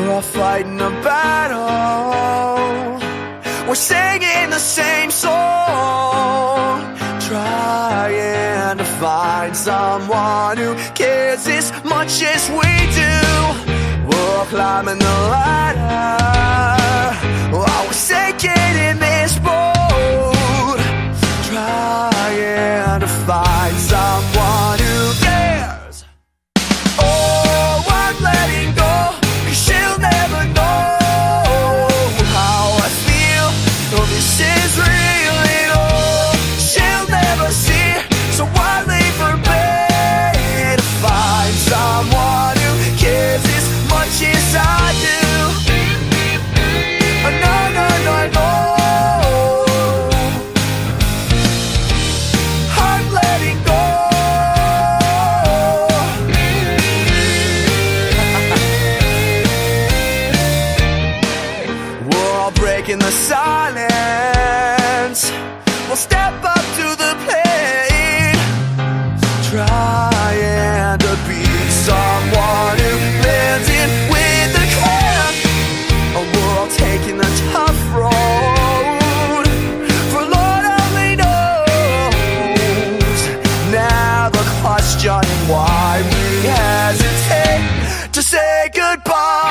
We're all fighting a battle. We're singing the same song, trying to find someone who cares as much as we do. We're all climbing the ladder while we're sinking in this boat, trying to find someone who cares. Oh, I'm letting go, 'cause she'll never know how I feel. No, this is real at all. She'll never see, so I leave her bed to find someone who cares as much as I do. No, no, no, no. I'm letting go. We're all breaking the silence. We'll step up to the plate, trying to be someone who blends in with the crowd. We're all taking the tough road, for Lord only knows now the question why we hesitate to say goodbye.